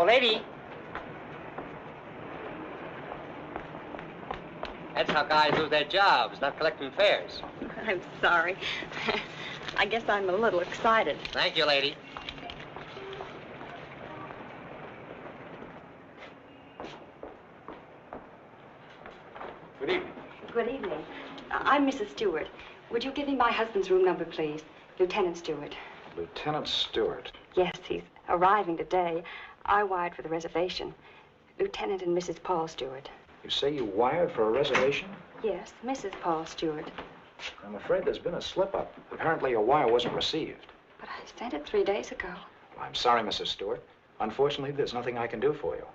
Hello, lady. That's how guys lose their jobs, not collecting fares. I'm sorry. I guess I'm a little excited. Thank you, lady. Good evening. Good evening. I'm Mrs. Stewart. Would you give me my husband's room number, please? Lieutenant Stewart. Lieutenant Stewart. Yes, he's arriving today. I wired for the reservation. Lieutenant and Mrs. Paul Stewart. You say you wired for a reservation? Yes, Mrs. Paul Stewart. I'm afraid there's been a slip-up. Apparently your wire wasn't received. But I sent it 3 days ago. Well, I'm sorry, Mrs. Stewart. Unfortunately, there's nothing I can do for you.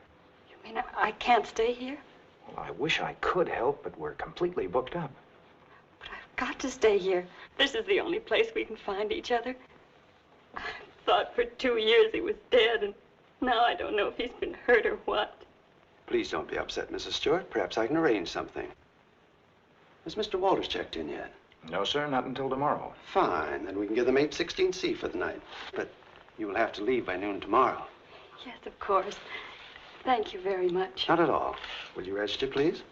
You mean I can't stay here? Well, I wish I could help, but we're completely booked up. But I've got to stay here. This is the only place we can find each other. I thought for 2 years he was dead, and now I don't know if he's been hurt or what. Please don't be upset, Mrs. Stewart. Perhaps I can arrange something. Has Mr. Walters checked in yet? No, sir, not until tomorrow. Fine, then we can give them 816C for the night. But you will have to leave by noon tomorrow. Yes, of course. Thank you very much. Not at all. Will you register, please?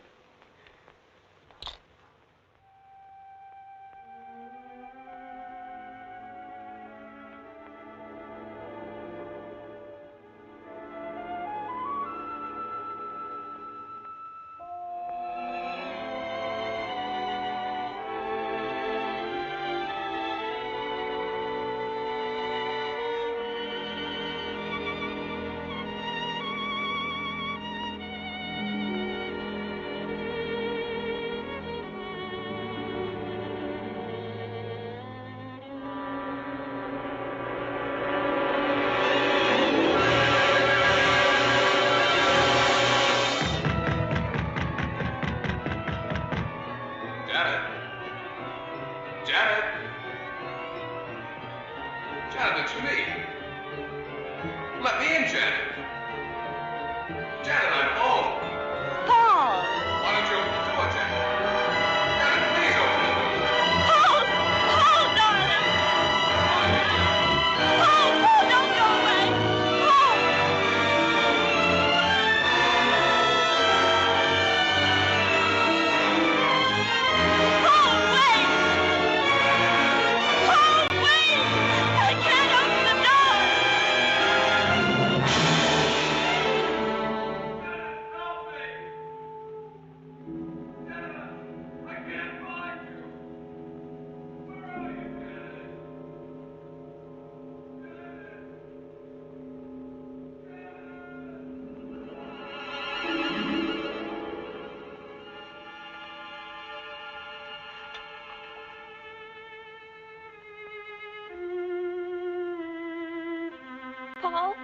Paul?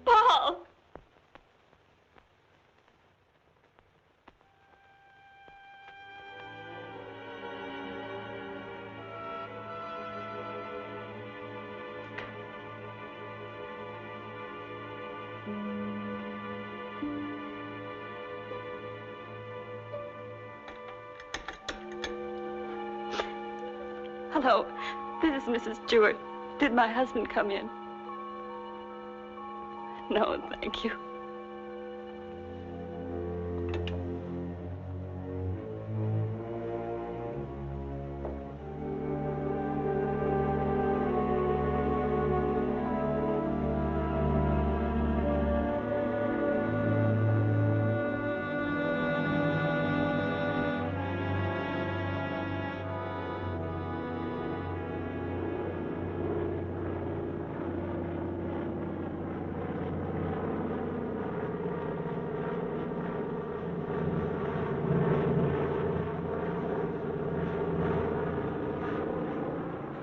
Paul! Hello, this is Mrs. Stewart. Did my husband come in? No, thank you.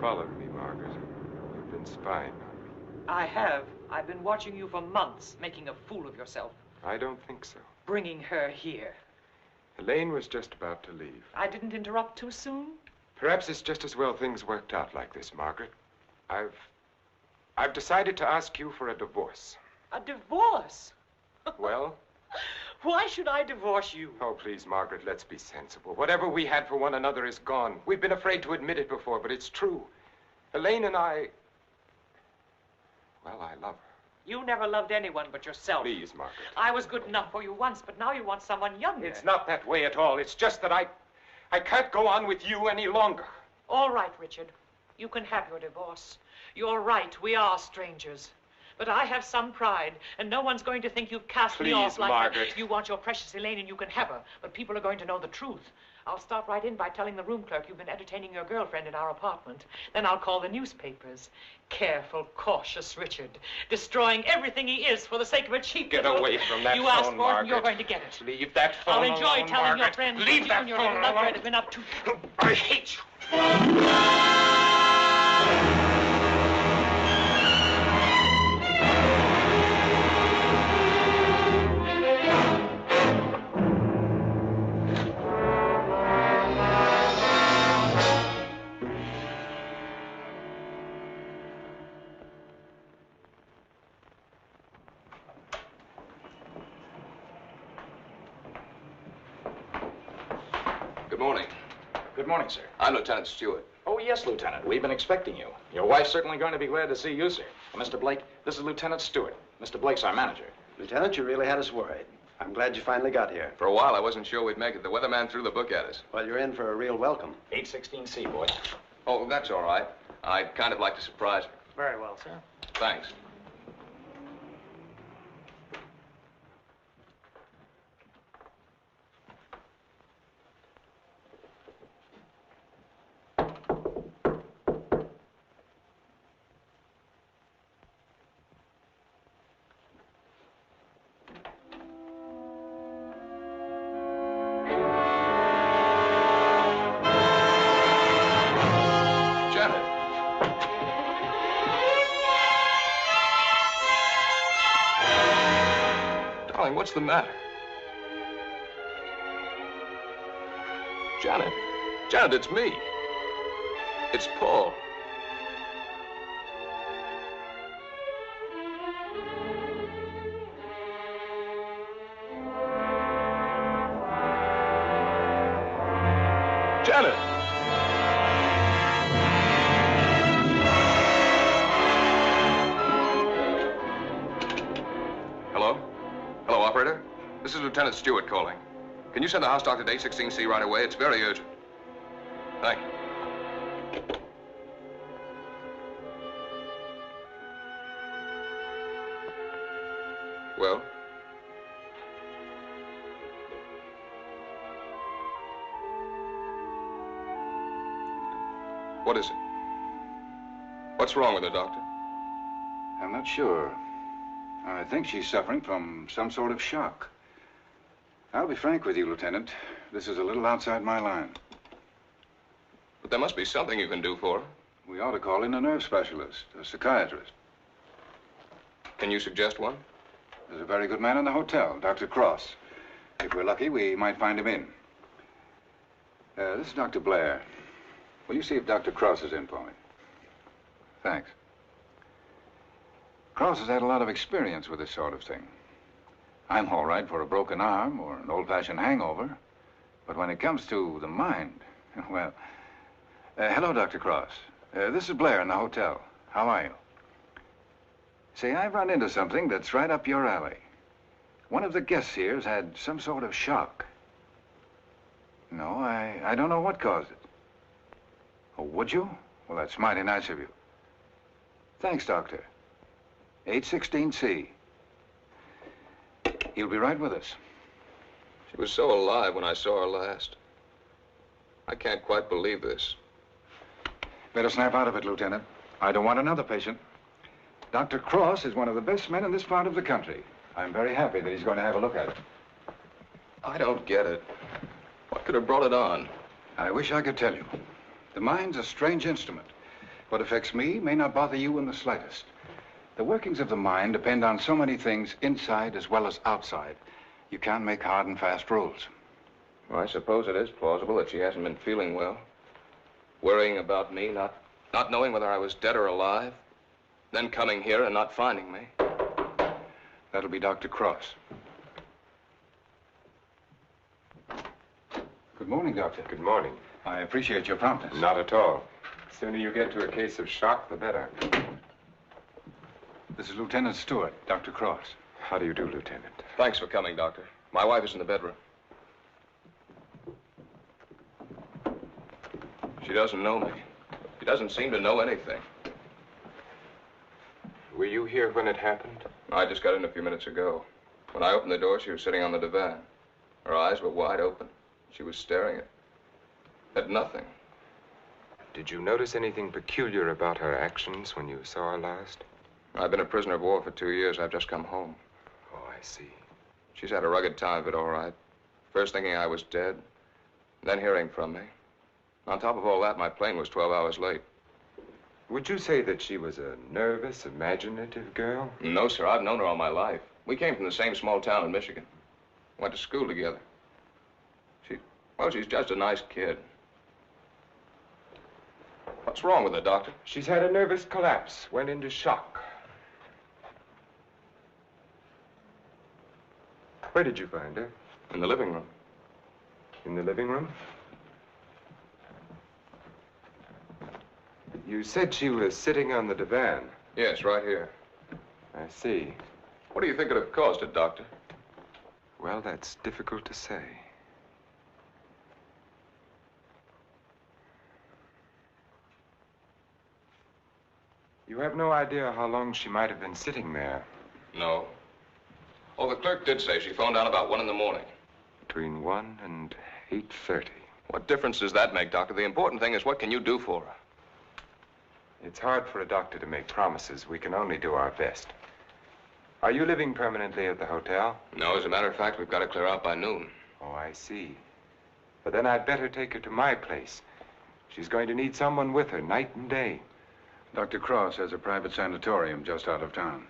Followed me, Margaret. You've been spying on me. I have. I've been watching you for months, making a fool of yourself. I don't think so. Bringing her here. Elaine was just about to leave. I didn't interrupt too soon? Perhaps it's just as well things worked out like this, Margaret. I've decided to ask you for a divorce. A divorce? Well? Why should I divorce you? Oh, please, Margaret, let's be sensible. Whatever we had for one another is gone. We've been afraid to admit it before, but it's true. Elaine and I... Well, I love her. You never loved anyone but yourself. Please, Margaret. I was good enough for you once, but now you want someone younger. It's not that way at all. It's just that I can't go on with you any longer. All right, Richard. You can have your divorce. You're right. We are strangers. But I have some pride, and no one's going to think you've cast me off Please, like Margaret. that. You want your precious Elaine, and you can have her. But people are going to know the truth. I'll start right in by telling the room clerk you've been entertaining your girlfriend in our apartment. Then I'll call the newspapers. Careful, cautious Richard. Destroying everything he is for the sake of a cheap Get little... away from that You phone, asked for it, and Margaret. you're going to get it. Leave that phone I'll enjoy alone, telling your Margaret. friends Leave what you that and your phone little lovebird alone. have been up to. I hate you. Good morning. Good morning, sir. I'm Lieutenant Stewart. Oh, yes, Lieutenant. We've been expecting you. Your wife's certainly going to be glad to see you, sir. Mr. Blake, this is Lieutenant Stewart. Mr. Blake's our manager. Lieutenant, you really had us worried. I'm glad you finally got here. For a while, I wasn't sure we'd make it. The weatherman threw the book at us. Well, you're in for a real welcome. 816C, boy. Oh, that's all right. I'd kind of like to surprise her. Very well, sir. Thanks. Janet. Darling, what's the matter? Janet. Janet, it's me. It's Paul. Janet. Hello? Hello, operator? This is Lieutenant Stewart calling. Can you send the house doctor to 816C right away? It's very urgent. Thank you. Well? What is it? What's wrong with her, Doctor? I'm not sure. I think she's suffering from some sort of shock. I'll be frank with you, Lieutenant. This is a little outside my line. But there must be something you can do for her. We ought to call in a nerve specialist, a psychiatrist. Can you suggest one? There's a very good man in the hotel, Dr. Cross. If we're lucky, we might find him in. This is Dr. Blair. Will you see if Dr. Cross is in for me? Thanks. Cross has had a lot of experience with this sort of thing. I'm all right for a broken arm or an old-fashioned hangover. But when it comes to the mind, well... hello, Dr. Cross. This is Blair in the hotel. How are you? Say, I've run into something that's right up your alley. One of the guests here's had some sort of shock. No, I don't know what caused it. Oh, would you? Well, that's mighty nice of you. Thanks, Doctor. 816C. He'll be right with us. She was so alive when I saw her last. I can't quite believe this. Better snap out of it, Lieutenant. I don't want another patient. Dr. Cross is one of the best men in this part of the country. I'm very happy that he's going to have a look at it. I don't get it. What could have brought it on? I wish I could tell you. The mind's a strange instrument. What affects me may not bother you in the slightest. The workings of the mind depend on so many things inside as well as outside. You can't make hard and fast rules. Well, I suppose it is plausible that she hasn't been feeling well. Worrying about me, not knowing whether I was dead or alive. Then coming here and not finding me. That'll be Dr. Cross. Good morning, Doctor. Good morning. I appreciate your promptness. Not at all. The sooner you get to a case of shock, the better. This is Lieutenant Stewart, Dr. Cross. How do you do, Lieutenant? Thanks for coming, Doctor. My wife is in the bedroom. She doesn't know me. She doesn't seem to know anything. Were you here when it happened? I just got in a few minutes ago. When I opened the door, she was sitting on the divan. Her eyes were wide open. She was staring at nothing. Did you notice anything peculiar about her actions when you saw her last? I've been a prisoner of war for 2 years. I've just come home. Oh, I see. She's had a rugged time of it, all right. First thinking I was dead, then hearing from me. On top of all that, my plane was 12 hours late. Would you say that she was a nervous, imaginative girl? No, sir. I've known her all my life. We came from the same small town in Michigan. Went to school together. She's just a nice kid. What's wrong with her, Doctor? She's had a nervous collapse, went into shock. Where did you find her? In the living room. In the living room? You said she was sitting on the divan. Yes, right here. I see. What do you think could have caused it, Doctor? Well, that's difficult to say. You have no idea how long she might have been sitting there. No. Oh, the clerk did say she phoned down about 1 in the morning. Between 1 and 8:30. What difference does that make, Doctor? The important thing is what can you do for her? It's hard for a doctor to make promises. We can only do our best. Are you living permanently at the hotel? No, as a matter of fact, we've got to clear out by noon. Oh, I see. But then I'd better take her to my place. She's going to need someone with her night and day. Dr. Cross has a private sanatorium just out of town.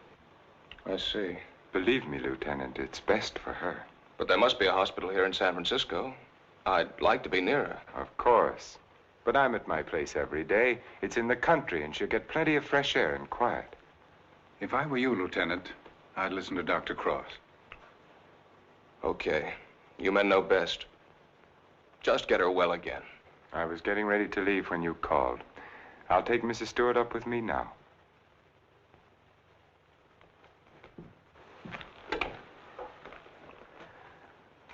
I see. Believe me, Lieutenant, it's best for her. But there must be a hospital here in San Francisco. I'd like to be near her. Of course. But I'm at my place every day. It's in the country, and she'll get plenty of fresh air and quiet. If I were you, Lieutenant, I'd listen to Dr. Cross. Okay. You men know best. Just get her well again. I was getting ready to leave when you called. I'll take Mrs. Stewart up with me now.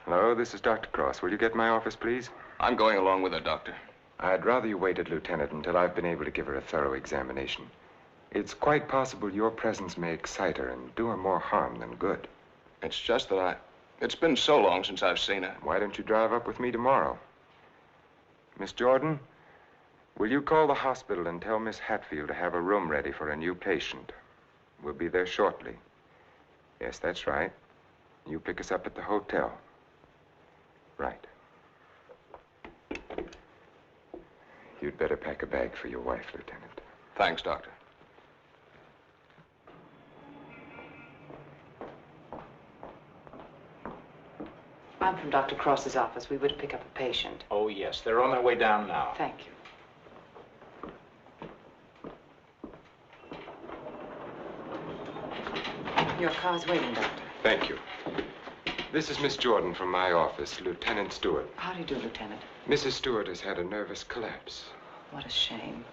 Hello, this is Dr. Cross. Will you get my office, please? I'm going along with her, Doctor. I'd rather you waited, Lieutenant, until I've been able to give her a thorough examination. It's quite possible your presence may excite her and do her more harm than good. It's just that it's been so long since I've seen her. Why don't you drive up with me tomorrow? Miss Jordan, will you call the hospital and tell Miss Hatfield to have a room ready for a new patient? We'll be there shortly. Yes, that's right. You pick us up at the hotel. Right. You'd better pack a bag for your wife, Lieutenant. Thanks, Doctor. I'm from Dr. Cross's office. We were to pick up a patient. Oh, yes. They're on their way down now. Thank you. Your car's waiting, Doctor. Thank you. This is Miss Jordan from my office, Lieutenant Stewart. How do you do, Lieutenant? Mrs. Stewart has had a nervous collapse. What a shame.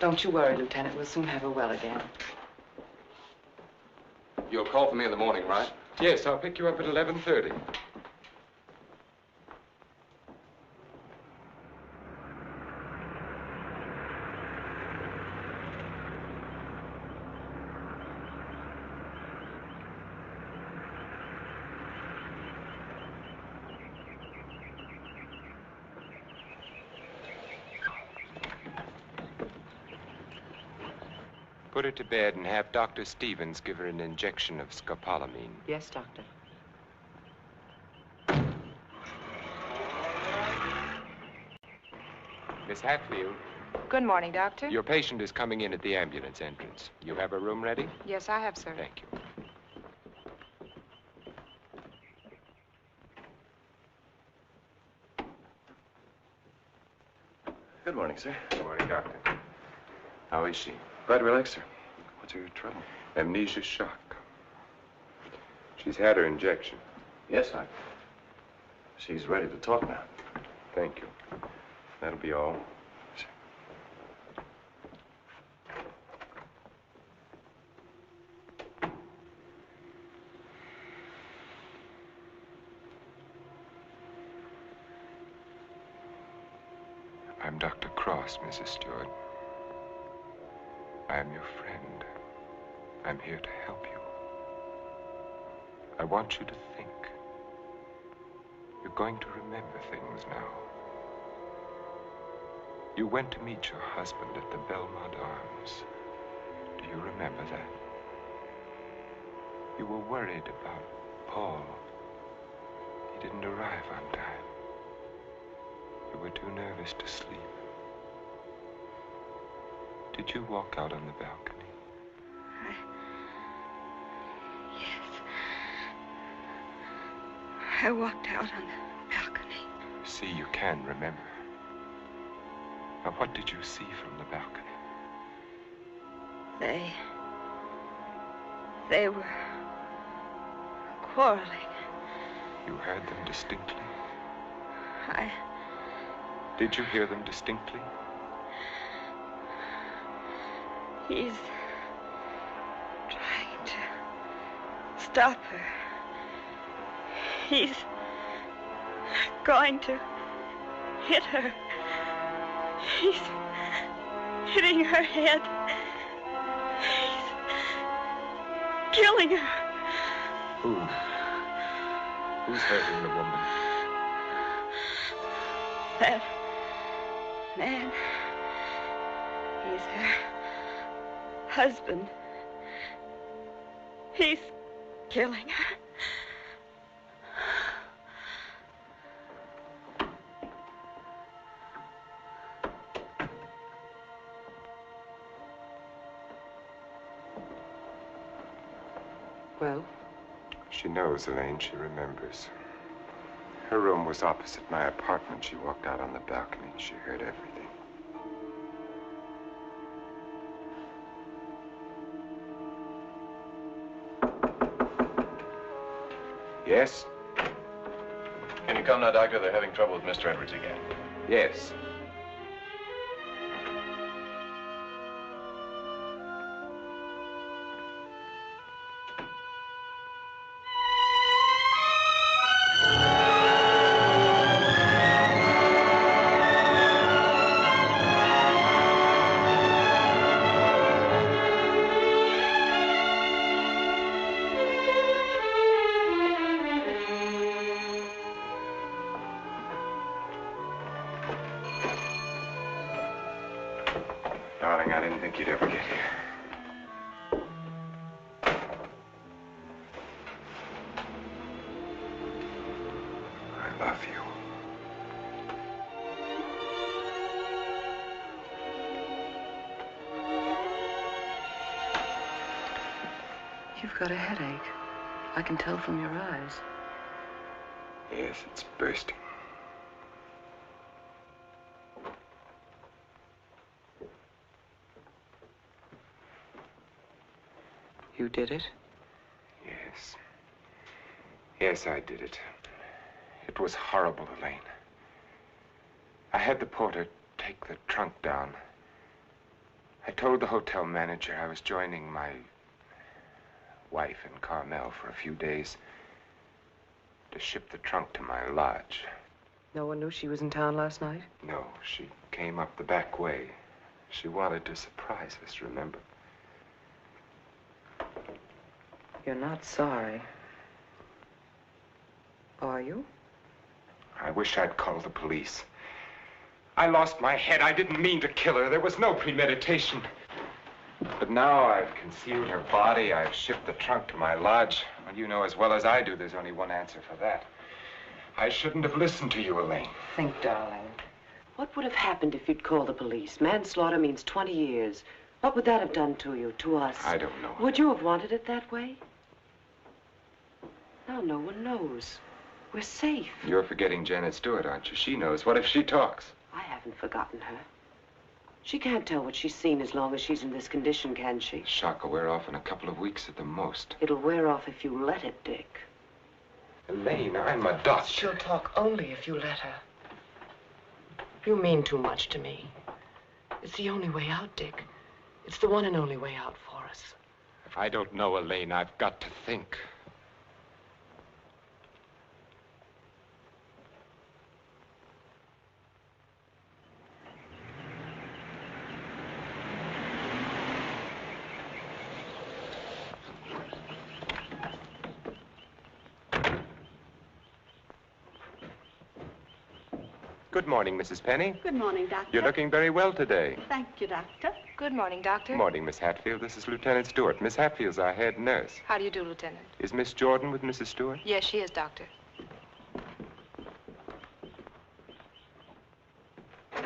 Don't you worry, Lieutenant. We'll soon have her well again. You'll call for me in the morning, right? Yes, I'll pick you up at 11:30. Put her to bed and have Dr. Stevens give her an injection of scopolamine. Yes, Doctor. Miss Hatfield, Good morning, Doctor. your patient is coming in at the ambulance entrance. You have a room ready? Yes, I have, sir. Thank you. Good morning, sir. Good morning, Doctor. How is she? Quite relaxed, sir. What's her trouble? Amnesia shock. She's had her injection. Yes, she's ready to talk now. Thank you. That'll be all. I'm Dr. Cross, Mrs. Stewart. I am your friend. I'm here to help you. I want you to think. You're going to remember things now. You went to meet your husband at the Belmont Arms. Do you remember that? You were worried about Paul. He didn't arrive on time. You were too nervous to sleep. Did you walk out on the balcony? Yes. I walked out on the balcony. See, you can remember. Now, what did you see from the balcony? They were quarreling. You heard them distinctly? I... Did you hear them distinctly? He's trying to stop her. He's going to hit her. He's hitting her head. He's killing her. Who? Who's hurting the woman? That man. He's her husband. He's killing her. Well? She knows, Elaine. She remembers. Her room was opposite my apartment. She walked out on the balcony. She heard everything. Yes? Can you come now, Doctor? They're having trouble with Mr. Edwards again. Yes. Darling, I didn't think you'd ever get here. I love you. You've got a headache. I can tell from your eyes. Yes, it's bursting. You did it? Yes. Yes, I did it. It was horrible, Elaine. I had the porter take the trunk down. I told the hotel manager I was joining my wife in Carmel for a few days to ship the trunk to my lodge. No one knew she was in town last night? No, she came up the back way. She wanted to surprise us, remember? You're not sorry. Are you? I wish I'd called the police. I lost my head. I didn't mean to kill her. There was no premeditation. But now I've concealed her body. I've shipped the trunk to my lodge. Well, you know as well as I do there's only one answer for that. I shouldn't have listened to you, Elaine. Think, darling. What would have happened if you'd called the police? Manslaughter means 20 years. What would that have done to you, to us? I don't know. Would you have wanted it that way? Now no one knows. We're safe. You're forgetting Janet Stewart, aren't you? She knows. What if she talks? I haven't forgotten her. She can't tell what she's seen as long as she's in this condition, can she? The shock will wear off in a couple of weeks at the most. It'll wear off if you let it, Dick. Elaine, I'm a doctor. She'll talk only if you let her. You mean too much to me. It's the only way out, Dick. It's the one and only way out for us. If I don't know, Elaine, I've got to think. Good morning, Mrs. Penny. Good morning, Doctor. You're looking very well today. Thank you, Doctor. Good morning, Doctor. Good morning, Miss Hatfield. This is Lieutenant Stewart. Miss Hatfield's our head nurse. How do you do, Lieutenant? Is Miss Jordan with Mrs. Stewart? Yes, she is, Doctor. Good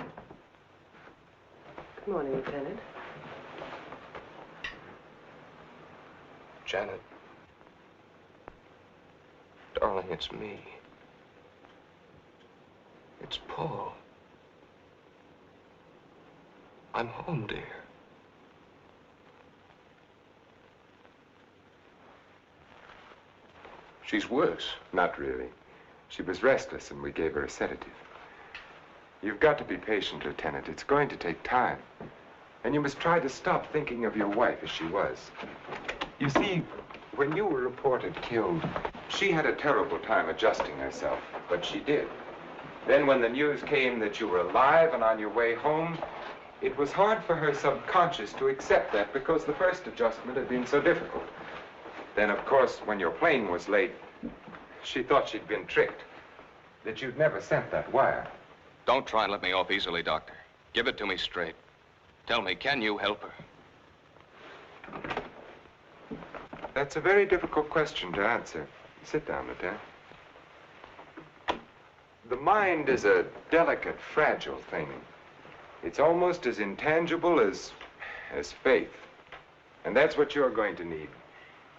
morning, Lieutenant. Janet. Darling, it's me. It's Paul. I'm home, dear. She's worse. Not really. She was restless, and we gave her a sedative. You've got to be patient, Lieutenant. It's going to take time. And you must try to stop thinking of your wife as she was. You see, when you were reported killed, she had a terrible time adjusting herself, but she did. Then when the news came that you were alive and on your way home, it was hard for her subconscious to accept that because the first adjustment had been so difficult. Then, of course, when your plane was late, she thought she'd been tricked, that you'd never sent that wire. Don't try and let me off easily, Doctor. Give it to me straight. Tell me, can you help her? That's a very difficult question to answer. Sit down, Lieutenant. The mind is a delicate, fragile thing. It's almost as intangible as faith. And that's what you're going to need.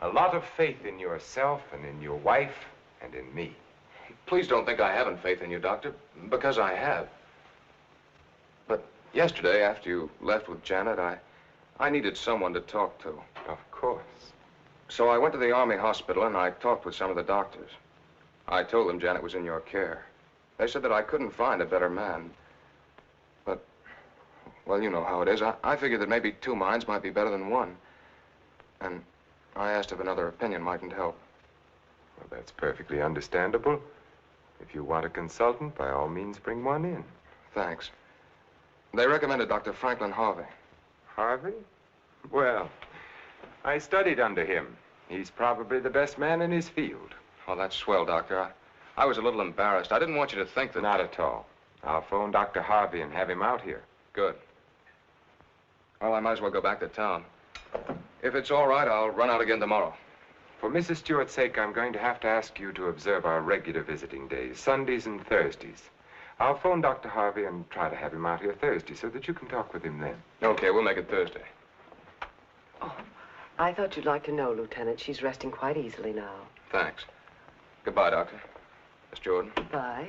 A lot of faith in yourself and in your wife and in me. Please don't think I haven't faith in you, Doctor, because I have. But yesterday, after you left with Janet, I needed someone to talk to. Of course. So I went to the Army hospital and I talked with some of the doctors. I told them Janet was in your care. They said that I couldn't find a better man. But, well, you know how it is. I figured that maybe two minds might be better than one. And I asked if another opinion mightn't help. Well, that's perfectly understandable. If you want a consultant, by all means, bring one in. Thanks. They recommended Dr. Franklin Harvey. Harvey? Well, I studied under him. He's probably the best man in his field. Well, that's swell, Doctor. I was a little embarrassed. I didn't want you to think that... Not at all. I'll phone Dr. Harvey and have him out here. Good. Well, I might as well go back to town. If it's all right, I'll run out again tomorrow. For Mrs. Stewart's sake, I'm going to have to ask you to observe our regular visiting days, Sundays and Thursdays. I'll phone Dr. Harvey and try to have him out here Thursday so that you can talk with him then. Okay, we'll make it Thursday. Oh, I thought you'd like to know, Lieutenant. She's resting quite easily now. Thanks. Goodbye, Doctor. Miss Jordan. Bye.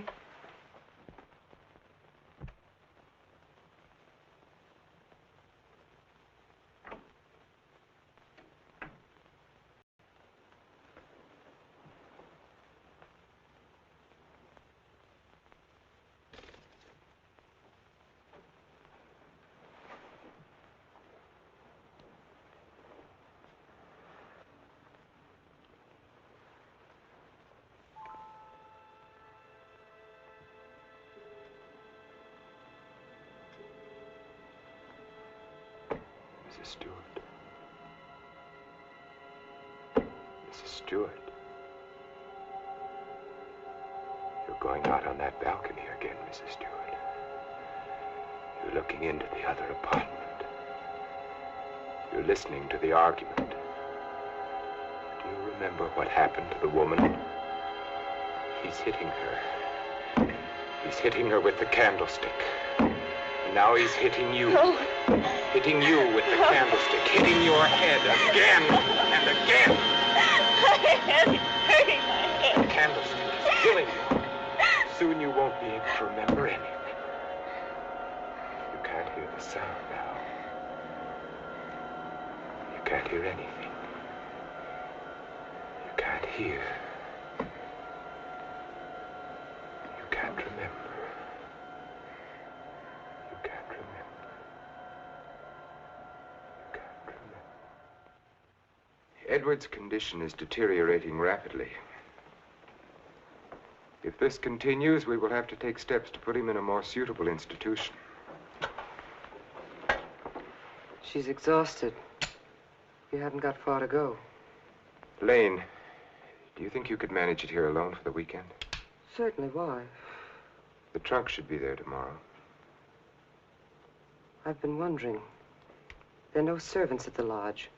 Mrs. Stewart. Mrs. Stewart. You're going out on that balcony again, Mrs. Stewart. You're looking into the other apartment. You're listening to the argument. Do you remember what happened to the woman? He's hitting her. He's hitting her with the candlestick. And now he's hitting you. No. Hitting you with the candlestick. Hitting your head again and again. My head is hurting my head. The candlestick is killing you. Soon you won't be able to remember anything. You can't hear the sound now. You can't hear anything. You can't hear. You can't remember. Edward's condition is deteriorating rapidly. If this continues, we will have to take steps to put him in a more suitable institution. She's exhausted. You haven't got far to go. Lane, do you think you could manage it here alone for the weekend? Certainly. Why? The trunk should be there tomorrow. I've been wondering. There are no servants at the lodge.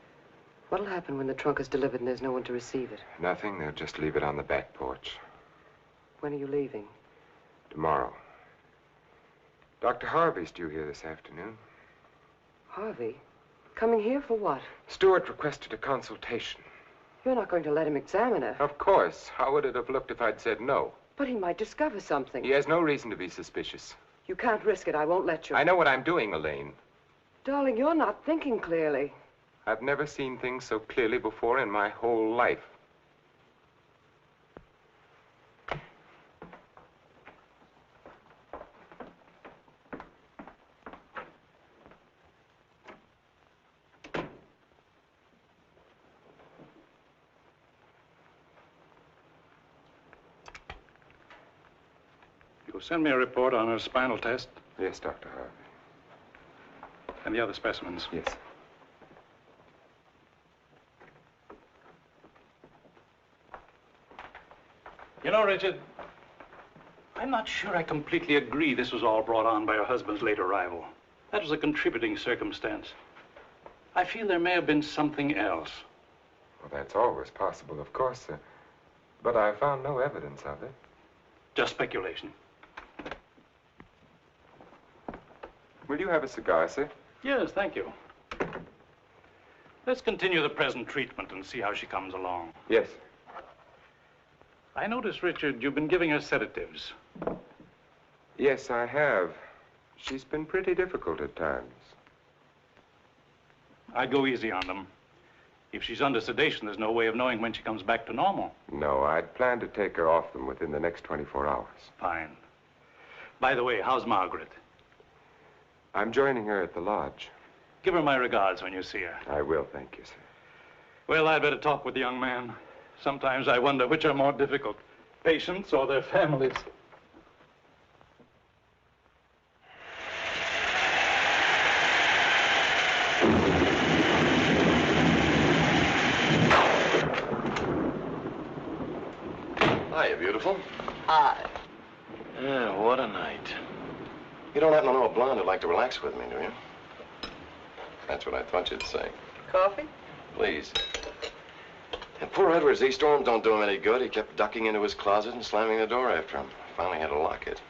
What'll happen when the trunk is delivered and there's no one to receive it? Nothing. They'll just leave it on the back porch. When are you leaving? Tomorrow. Dr. Harvey's due here this afternoon. Harvey? Coming here for what? Stewart requested a consultation. You're not going to let him examine her. Of course. How would it have looked if I'd said no? But he might discover something. He has no reason to be suspicious. You can't risk it. I won't let you. I know what I'm doing, Elaine. Darling, you're not thinking clearly. I've never seen things so clearly before in my whole life. You'll send me a report on her spinal test? Yes, Dr. Harvey. And the other specimens? Yes. You know, Richard, I'm not sure I completely agree this was all brought on by her husband's late arrival. That was a contributing circumstance. I feel there may have been something else. Well, that's always possible, of course, sir. But I found no evidence of it. Just speculation. Will you have a cigar, sir? Yes, thank you. Let's continue the present treatment and see how she comes along. Yes. I notice, Richard, you've been giving her sedatives. Yes, I have. She's been pretty difficult at times. I'd go easy on them. If she's under sedation, there's no way of knowing when she comes back to normal. No, I'd planned to take her off them within the next 24 hours. Fine. By the way, how's Margaret? I'm joining her at the lodge. Give her my regards when you see her. I will, thank you, sir. Well, I'd better talk with the young man. Sometimes I wonder which are more difficult, patients or their families. Hiya, beautiful. Hi. Yeah, what a night. You don't happen to know a blonde who'd like to relax with me, do you? That's what I thought you'd say. Coffee? Please. And poor Edward's E-storms don't do him any good. He kept ducking into his closet and slamming the door after him. Finally had to lock it.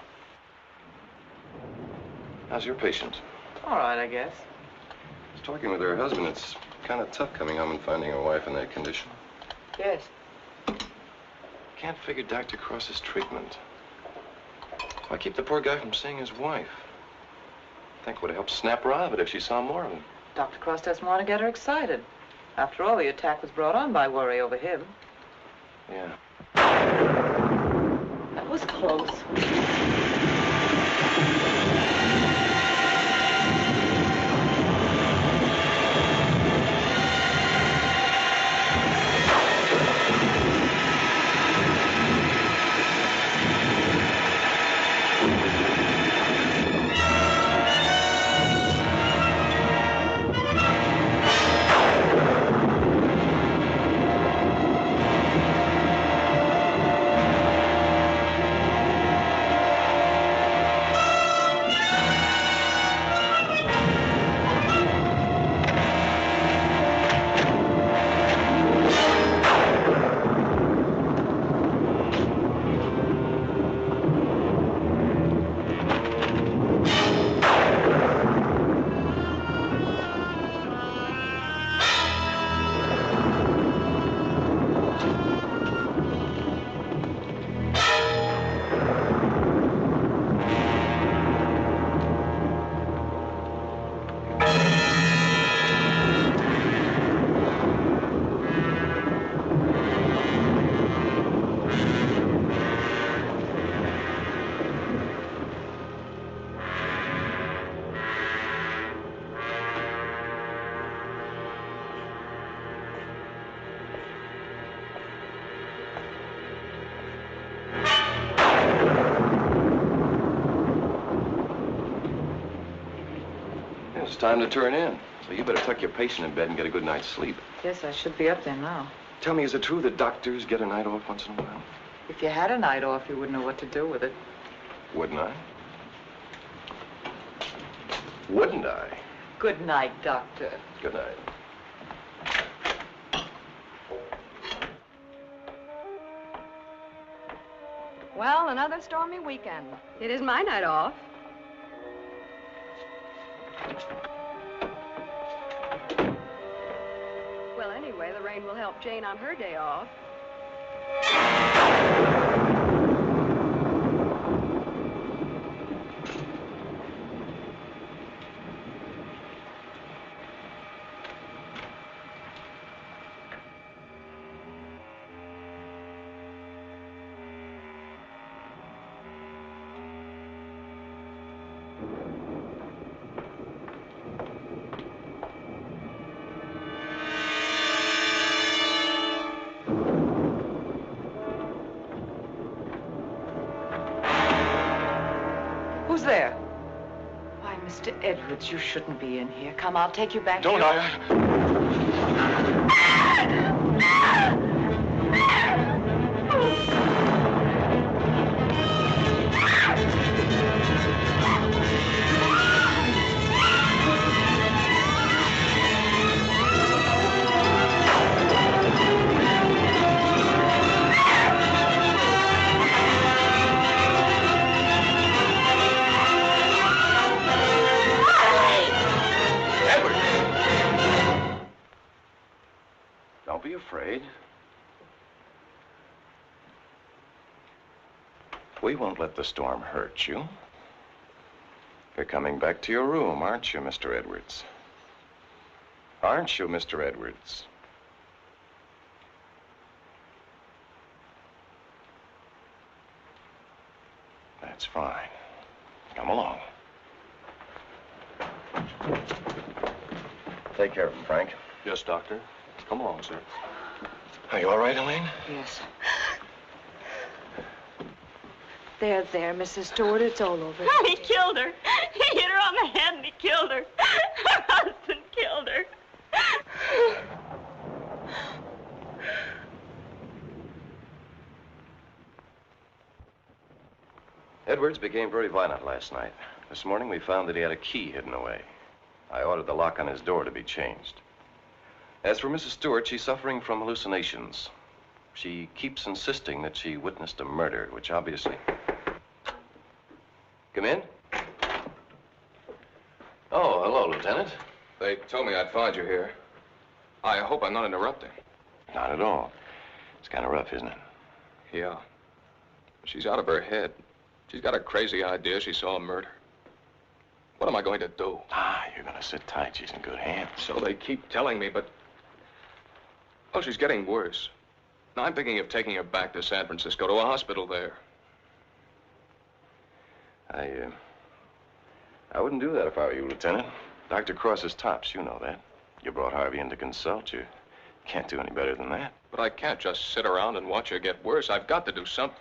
How's your patient? All right, I guess. I was talking with her husband. It's kind of tough coming home and finding a wife in that condition. Yes. Can't figure Dr. Cross's treatment. Why keep the poor guy from seeing his wife? I think it would have helped snap her out of it if she saw more of him. Dr. Cross doesn't want to get her excited. After all, the attack was brought on by worry over him. Yeah. That was close. It's time to turn in. So you better tuck your patient in bed and get a good night's sleep. Yes, I should be up there now. Tell me, is it true that doctors get a night off once in a while? If you had a night off, you wouldn't know what to do with it. Wouldn't I? Wouldn't I? Good night, Doctor. Good night. Well, another stormy weekend. It is my night off. Well, anyway, the rain will help Jane on her day off. Who's there? Why, Mr. Edwards, you shouldn't be in here. Come, I'll take you back. Don't I? Don't be afraid. We won't let the storm hurt you. You're coming back to your room, aren't you, Mr. Edwards? Aren't you, Mr. Edwards? That's fine. Come along. Take care of him, Frank. Yes, Doctor. Come along, sir. Are you all right, Elaine? Yes. There, Mrs. Stewart, it's all over. Oh, he killed her. He hit her on the head and he killed her. Her husband killed her. Edwards became very violent last night. This morning we found that he had a key hidden away. I ordered the lock on his door to be changed. As for Mrs. Stewart, she's suffering from hallucinations. She keeps insisting that she witnessed a murder, which obviously... Come in. Oh, hello, Lieutenant. They told me I'd find you here. I hope I'm not interrupting. Not at all. It's kind of rough, isn't it? Yeah. She's out of her head. She's got a crazy idea she saw a murder. What am I going to do? Ah, you're going to sit tight. She's in good hands. So they keep telling me, but... Oh, she's getting worse. Now, I'm thinking of taking her back to San Francisco, to a hospital there. I wouldn't do that if I were you, Lieutenant. Dr. Cross is tops, you know that. You brought Harvey in to consult you. Can't do any better than that. But I can't just sit around and watch her get worse. I've got to do something.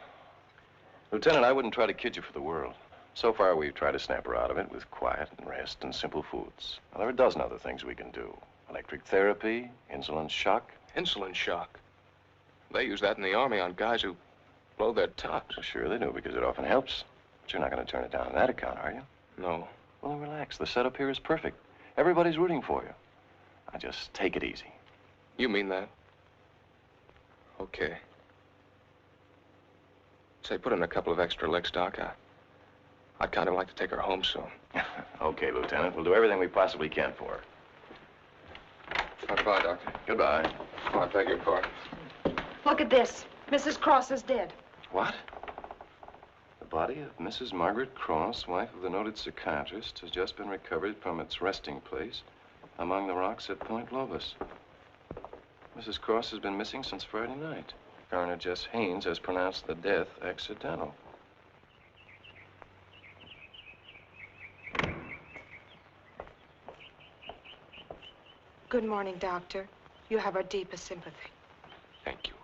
Lieutenant, I wouldn't try to kid you for the world. So far, we've tried to snap her out of it with quiet and rest and simple foods. Now, there are a dozen other things we can do. Electric therapy, insulin shock. Insulin shock. They use that in the Army on guys who blow their tops. Well, sure they do, because it often helps. But you're not going to turn it down on that account, are you? No. Well, then relax. The setup here is perfect. Everybody's rooting for you. Now, just take it easy. You mean that? Okay. Say, put in a couple of extra licks, Doc. I'd kind of like to take her home soon. Okay, Lieutenant. We'll do everything we possibly can for her. Goodbye, Doctor. Goodbye. Oh, I beg your pardon. Look at this. Mrs. Cross is dead. What? The body of Mrs. Margaret Cross, wife of the noted psychiatrist, has just been recovered from its resting place among the rocks at Point Lobos. Mrs. Cross has been missing since Friday night. Coroner Jess Haynes has pronounced the death accidental. Good morning, Doctor. You have our deepest sympathy. Thank you.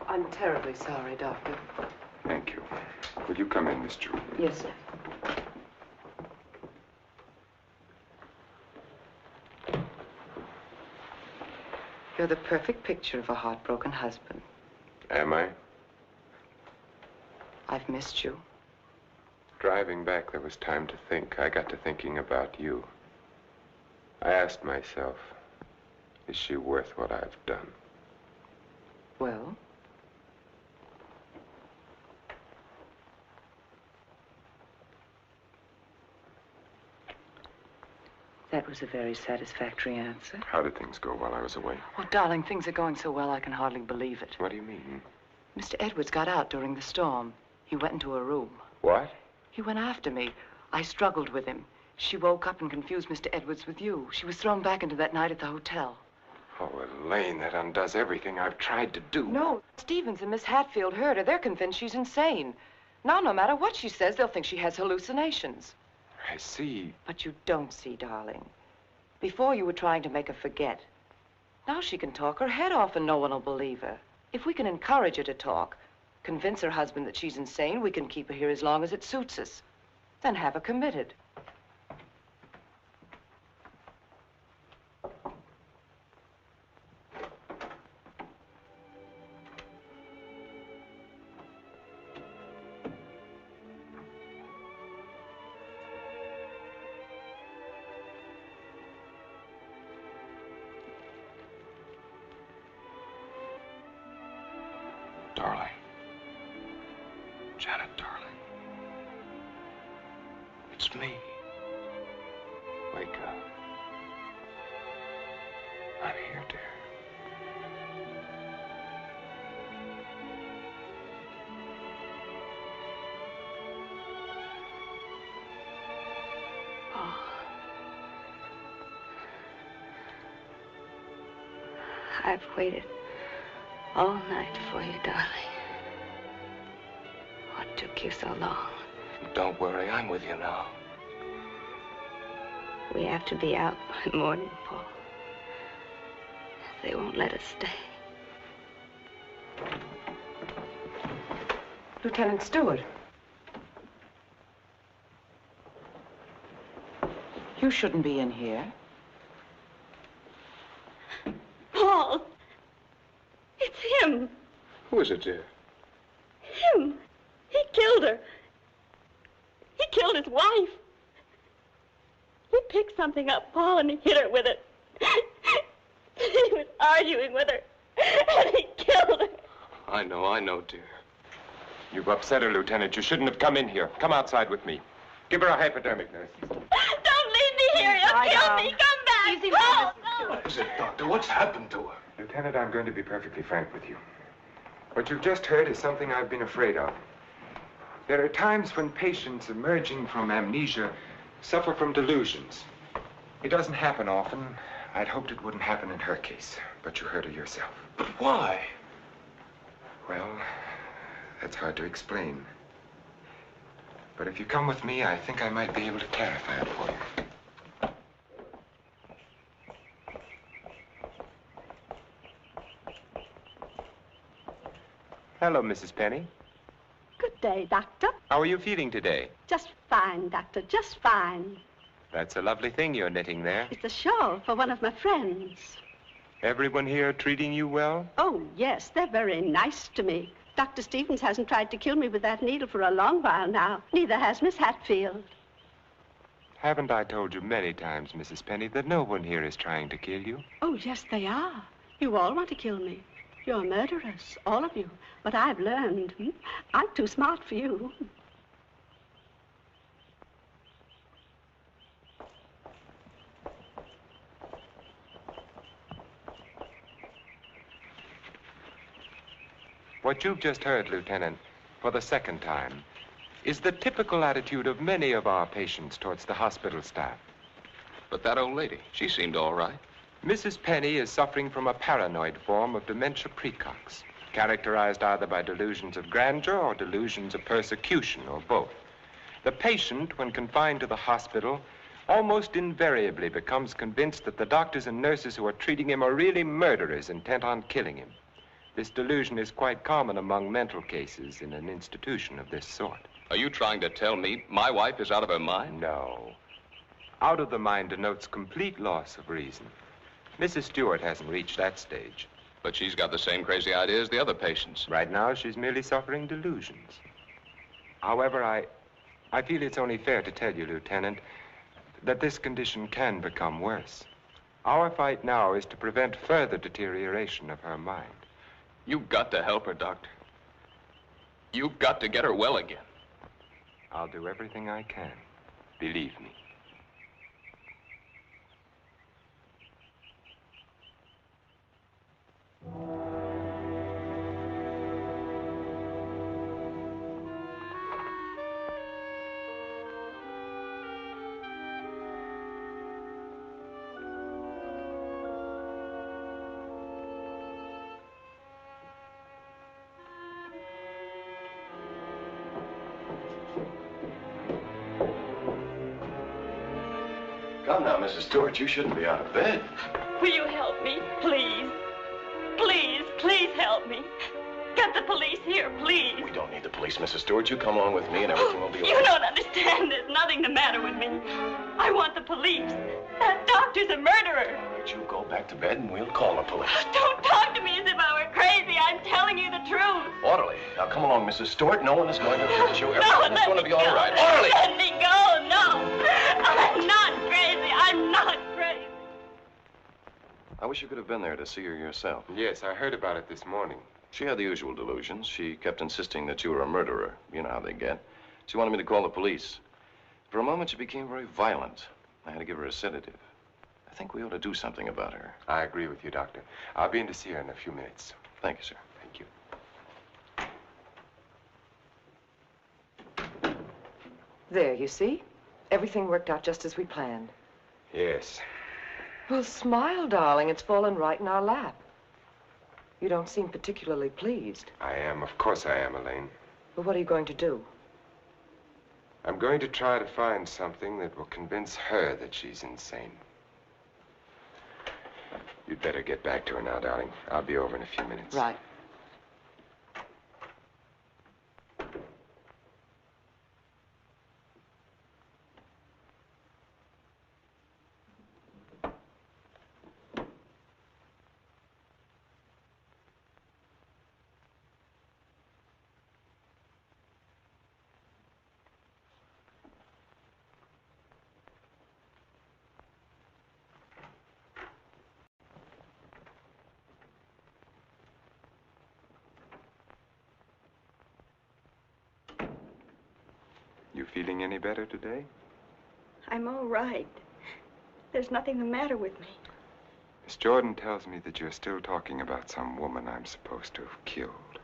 I'm terribly sorry, Doctor. Thank you. Will you come in, Miss Jordan? Yes, sir. You're the perfect picture of a heartbroken husband. Am I? I've missed you. Driving back, there was time to think. I got to thinking about you. I asked myself, is she worth what I've done? Well? That was a very satisfactory answer. How did things go while I was away? Oh, darling, things are going so well I can hardly believe it. What do you mean? Mr. Edwards got out during the storm. He went into a room. What? He went after me. I struggled with him. She woke up and confused Mr. Edwards with you. She was thrown back into that night at the hotel. Oh, Elaine, that undoes everything I've tried to do. No, Stevens and Miss Hatfield heard her. They're convinced she's insane. Now, no matter what she says, they'll think she has hallucinations. I see. But you don't see, darling. Before you were trying to make her forget. Now she can talk her head off and no one will believe her. If we can encourage her to talk, convince her husband that she's insane, we can keep her here as long as it suits us. Then have her committed. Darling. Janet, darling. It's me. Wake up. I'm here, dear. Oh. I've waited all night for you, darling. What took you so long? Don't worry, I'm with you now. We have to be out by morning, Paul. They won't let us stay. Lieutenant Stewart. You shouldn't be in here. Paul! It's him! Who is it, dear? Him! He killed her. He killed his wife. He picked something up, Paul, and he hit her with it. He was arguing with her, and he killed her. I know, dear. You've upset her, Lieutenant. You shouldn't have come in here. Come outside with me. Give her a hypodermic, nurse. Don't leave me here. You'll kill me. Come back. Easy, Paul, no. What is it, Doctor? What's happened to her? Lieutenant, I'm going to be perfectly frank with you. What you've just heard is something I've been afraid of. There are times when patients emerging from amnesia suffer from delusions. It doesn't happen often. I'd hoped it wouldn't happen in her case, but you heard her yourself. But why? Well, that's hard to explain. But if you come with me, I think I might be able to clarify it for you. Hello, Mrs. Penny. Good day, Doctor. How are you feeling today? Just fine, Doctor, just fine. That's a lovely thing you're knitting there. It's a shawl for one of my friends. Everyone here treating you well? Oh, yes, they're very nice to me. Dr. Stevens hasn't tried to kill me with that needle for a long while now. Neither has Miss Hatfield. Haven't I told you many times, Mrs. Penny, that no one here is trying to kill you? Oh, yes, they are. You all want to kill me. You're murderers, all of you. But I've learned. I'm too smart for you. What you've just heard, Lieutenant, for the second time, is the typical attitude of many of our patients towards the hospital staff. But that old lady, she seemed all right. Mrs. Penny is suffering from a paranoid form of dementia praecox, characterized either by delusions of grandeur or delusions of persecution, or both. The patient, when confined to the hospital, almost invariably becomes convinced that the doctors and nurses who are treating him are really murderers intent on killing him. This delusion is quite common among mental cases in an institution of this sort. Are you trying to tell me my wife is out of her mind? No. Out of the mind denotes complete loss of reason. Mrs. Stewart hasn't reached that stage. But she's got the same crazy idea as the other patients. Right now, she's merely suffering delusions. However, I feel it's only fair to tell you, Lieutenant, that this condition can become worse. Our fight now is to prevent further deterioration of her mind. You've got to help her, Doctor. You've got to get her well again. I'll do everything I can. Believe me. Come now, Mrs. Stewart, you shouldn't be out of bed. Will you help me, please? Please, please help me. Get the police here, please. We don't need the police, Mrs. Stewart. You come along with me and everything will be all You right. don't understand. There's nothing the matter with me. I want the police. That doctor's a murderer. But you go back to bed and we'll call the police. Don't talk to me as if I were crazy. I'm telling you the truth. Orderly. Now come along, Mrs. Stewart. No one is going to hurt you. No, Everything is let going to me be all go. right. Orderly! Let me go. No. I'm not crazy. I'm not crazy. I wish you could have been there to see her yourself. Yes, I heard about it this morning. She had the usual delusions. She kept insisting that you were a murderer. You know how they get. She wanted me to call the police. For a moment, she became very violent. I had to give her a sedative. I think we ought to do something about her. I agree with you, Doctor. I'll be in to see her in a few minutes. Thank you, sir. Thank you. There, you see? Everything worked out just as we planned. Yes. Well, smile, darling. It's fallen right in our lap. You don't seem particularly pleased. I am. Of course I am, Elaine. But what are you going to do? I'm going to try to find something that will convince her that she's insane. You'd better get back to her now, darling. I'll be over in a few minutes. Right. You feeling any better today? I'm all right. There's nothing the matter with me. Miss Jordan tells me that you're still talking about some woman I'm supposed to have killed.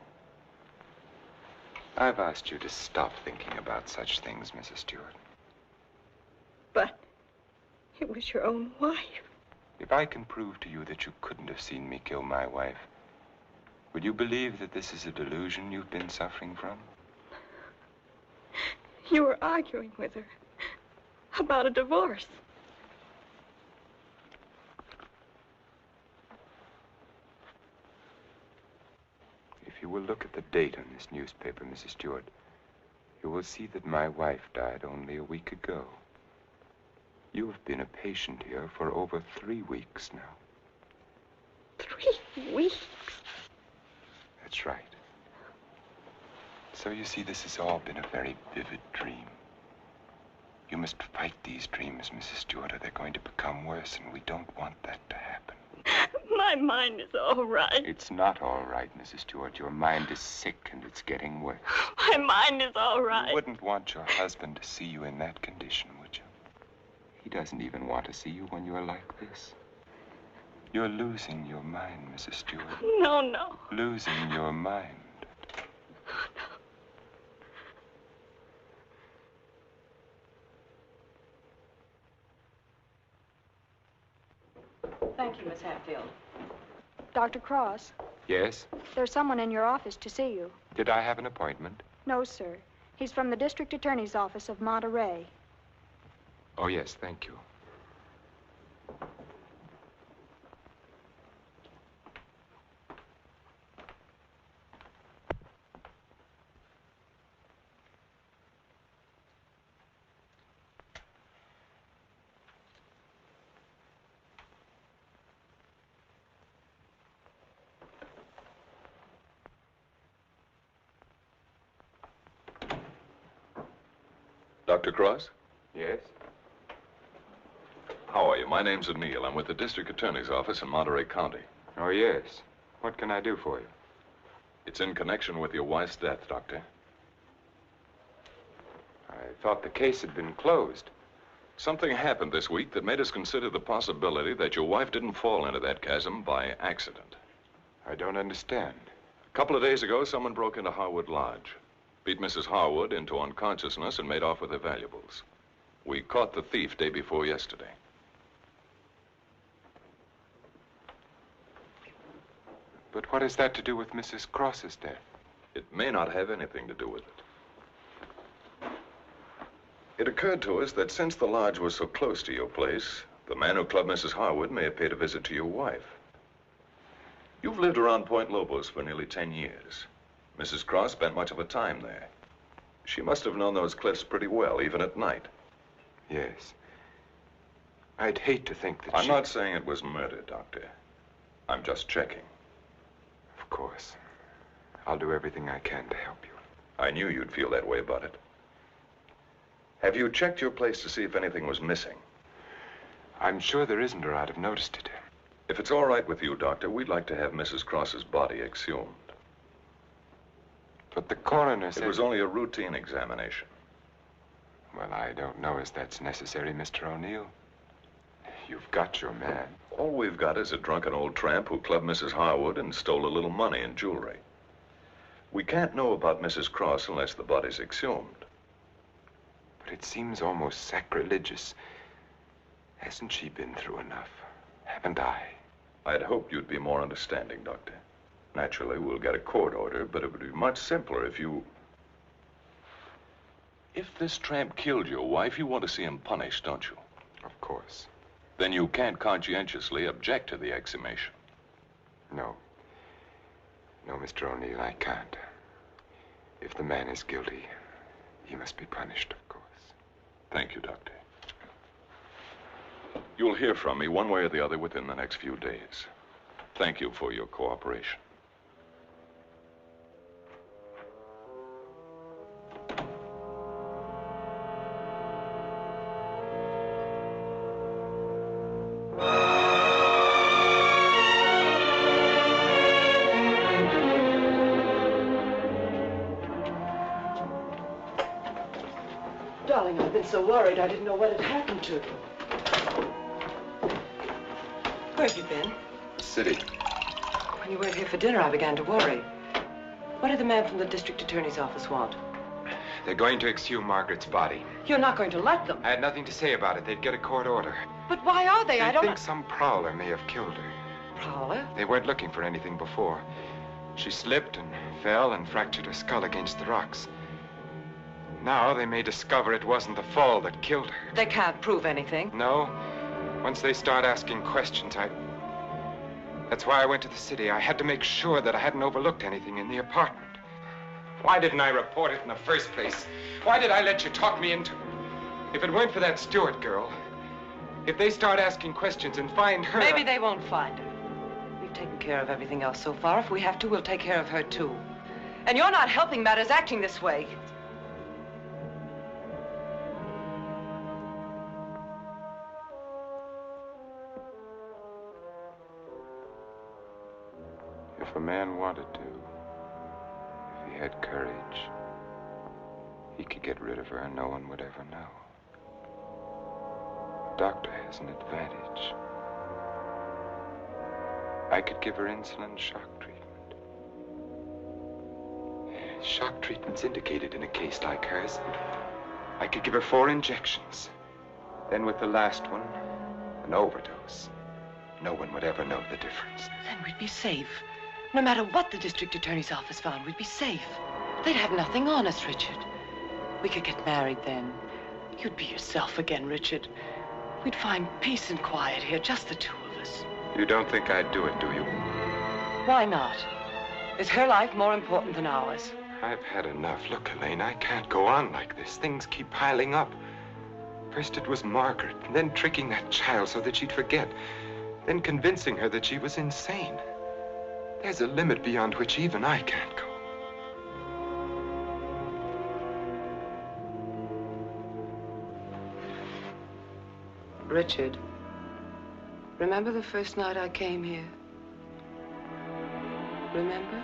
I've asked you to stop thinking about such things, Mrs. Stewart. But it was your own wife. If I can prove to you that you couldn't have seen me kill my wife, will you believe that this is a delusion you've been suffering from? You were arguing with her about a divorce. If you will look at the date on this newspaper, Mrs. Stewart, you will see that my wife died only a week ago. You have been a patient here for over 3 weeks now. 3 weeks? That's right. So you see, this has all been a very vivid dream. You must fight these dreams, Mrs. Stewart, or they're going to become worse, and we don't want that to happen. My mind is all right. It's not all right, Mrs. Stewart. Your mind is sick, and it's getting worse. My mind is all right. You wouldn't want your husband to see you in that condition, would you? He doesn't even want to see you when you're like this. You're losing your mind, Mrs. Stewart. No, no. Losing your mind. Thank you, Miss Hatfield. Dr. Cross, Yes? there's someone in your office to see you. Did I have an appointment? No, sir. He's from the District Attorney's Office of Monterey. Oh, yes, thank you. Dr. Cross? Yes? How are you? My name's O'Neill. I'm with the District Attorney's Office in Monterey County. Oh, yes. What can I do for you? It's in connection with your wife's death, Doctor. I thought the case had been closed. Something happened this week that made us consider the possibility that your wife didn't fall into that chasm by accident. I don't understand. A couple of days ago, someone broke into Harwood Lodge, beat Mrs. Harwood into unconsciousness, and made off with her valuables. We caught the thief day before yesterday. But what has that to do with Mrs. Cross's death? It may not have anything to do with it. It occurred to us that since the lodge was so close to your place, the man who clubbed Mrs. Harwood may have paid a visit to your wife. You've lived around Point Lobos for nearly 10 years. Mrs. Cross spent much of her time there. She must have known those cliffs pretty well, even at night. Yes. I'd hate to think that I'm not saying it was murder, Doctor. I'm just checking. Of course. I'll do everything I can to help you. I knew you'd feel that way about it. Have you checked your place to see if anything was missing? I'm sure there isn't, or I'd have noticed it. If it's all right with you, Doctor, we'd like to have Mrs. Cross's body exhumed. But the coroner said... It was only a routine examination. Well, I don't know as that's necessary, Mr. O'Neill. You've got your man. All we've got is a drunken old tramp who clubbed Mrs. Harwood and stole a little money and jewelry. We can't know about Mrs. Cross unless the body's exhumed. But it seems almost sacrilegious. Hasn't she been through enough? Haven't I? I'd hoped you'd be more understanding, Doctor. Naturally, we'll get a court order, but it would be much simpler if you... If this tramp killed your wife, you want to see him punished, don't you? Of course. Then you can't conscientiously object to the exhumation. No. No, Mr. O'Neill, I can't. If the man is guilty, he must be punished, of course. Thank you, Doctor. You'll hear from me one way or the other within the next few days. Thank you for your cooperation. Darling, I've been so worried I didn't know what had happened to you. Where have you been? City. When you weren't here for dinner, I began to worry. What did the man from the district attorney's office want? They're going to exhume Margaret's body. You're not going to let them. I had nothing to say about it. They'd get a court order. But why are they? I don't think some prowler may have killed her. Prowler? They weren't looking for anything before. She slipped and fell and fractured her skull against the rocks. Now they may discover it wasn't the fall that killed her. They can't prove anything. No. Once they start asking questions, That's why I went to the city. I had to make sure that I hadn't overlooked anything in the apartment. Why didn't I report it in the first place? Why did I let you talk me into it? If it weren't for that Stewart girl, if they start asking questions and find her... Maybe they won't find her. We've taken care of everything else so far. If we have to, we'll take care of her, too. And you're not helping matters acting this way. If a man wanted to, if he had courage, he could get rid of her and no one would ever know. The doctor has an advantage. I could give her insulin shock treatment. Shock treatment's indicated in a case like hers. I could give her 4 injections. Then with the last one, an overdose. No one would ever know the difference. Then we'd be safe. No matter what the district attorney's office found, we'd be safe. They'd have nothing on us, Richard. We could get married then. You'd be yourself again, Richard. We'd find peace and quiet here, just the 2 of us. You don't think I'd do it, do you? Why not? Is her life more important than ours? I've had enough. Look, Elaine, I can't go on like this. Things keep piling up. First it was Margaret, and then tricking that child so that she'd forget. Then convincing her that she was insane. There's a limit beyond which even I can't go. Richard, remember the first night I came here? Remember?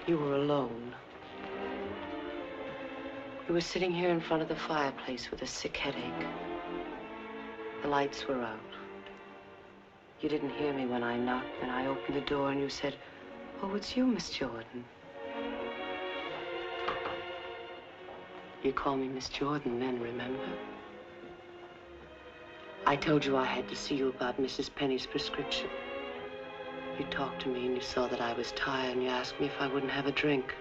You were alone. You were sitting here in front of the fireplace with a sick headache. The lights were out. You didn't hear me when I knocked, and I opened the door and you said, "Oh, it's you, Miss Jordan." You called me Miss Jordan then, remember? I told you I had to see you about Mrs. Penny's prescription. You talked to me and you saw that I was tired and you asked me if I wouldn't have a drink.